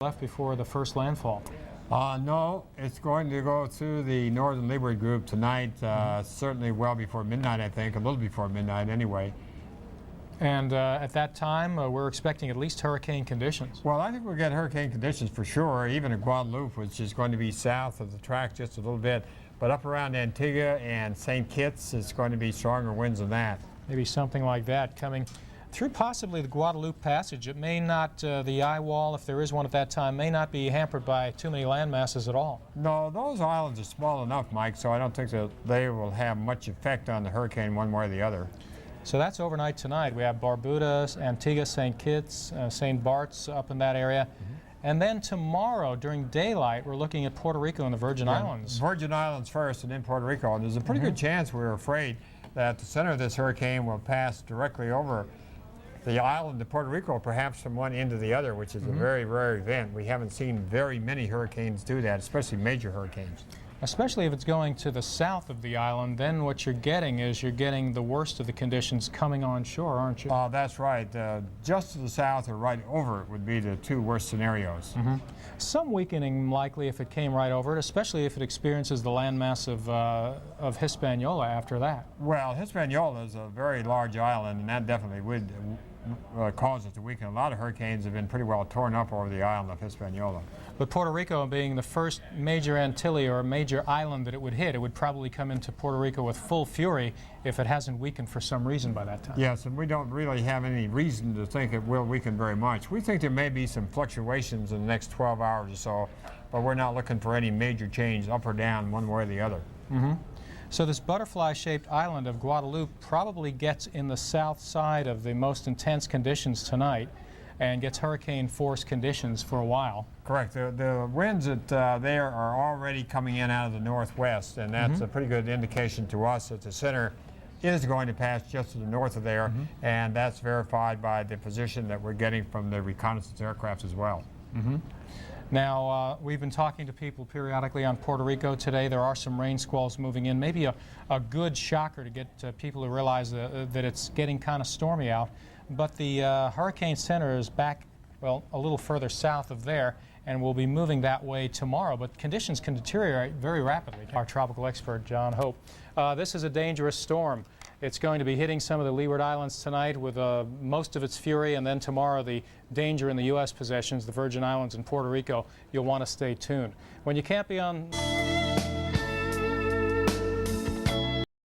Left before the first landfall. No, it's going to go through the northern leeward group tonight, certainly well before midnight, I think, a little before midnight anyway. And at that time, we're expecting at least hurricane conditions. Well, I think we'll get hurricane conditions for sure, even in Guadalupe, which is going to be south of the track just a little bit. But up around Antigua and St. Kitts, it's going to be stronger winds than that. Maybe something like that coming through possibly the Guadalupe Passage. It may not, the eye wall, if there is one at that time, may not be hampered by too many land masses at all. No, those islands are small enough, Mike, so I don't think that they will have much effect on the hurricane one way or the other. So that's overnight tonight. We have Barbuda, Antigua, St. Kitts, St. Bart's up in that area. And then tomorrow, during daylight, we're looking at Puerto Rico and the Virgin Islands. Virgin Islands first and then Puerto Rico. And there's a pretty good chance, we're afraid, that the center of this hurricane will pass directly over the island of Puerto Rico, perhaps from one end to the other, which is a very rare event. We haven't seen very many hurricanes do that, especially major hurricanes. Especially if it's going to the south of the island, then what you're getting is you're getting the worst of the conditions coming on shore, aren't you? That's right. Just to the south or right over it would be the two worst scenarios. Some weakening likely if it came right over it, especially if it experiences the landmass of Hispaniola after that. Well, Hispaniola is a very large island, and that definitely would cause it to weaken. A lot of hurricanes have been pretty well torn up over the island of Hispaniola. But Puerto Rico being the first major Antille or major island that it would hit, it would probably come into Puerto Rico with full fury if it hasn't weakened for some reason by that time. Yes, and we don't really have any reason to think it will weaken very much. We think there may be some fluctuations in the next 12 hours or so, but we're not looking for any major change up or down one way or the other. So this butterfly-shaped island of Guadalupe probably gets in the south side of the most intense conditions tonight and gets hurricane force conditions for a while. Correct. The winds there are already coming in out of the northwest, and that's a pretty good indication to us that the center is going to pass just to the north of there, and that's verified by the position that we're getting from the reconnaissance aircraft as well. Now, we've been talking to people periodically on Puerto Rico today. There are some rain squalls moving in, maybe a good shocker to get people to realize that it's getting kind of stormy out. But the hurricane center is back, well, a little further south of there, and will be moving that way tomorrow. But conditions can deteriorate very rapidly. Our tropical expert, John Hope. This is a dangerous storm. It's going to be hitting some of the Leeward Islands tonight with most of its fury, and then tomorrow the danger in the U.S. possessions, the Virgin Islands and Puerto Rico. You'll want to stay tuned. When you can't be on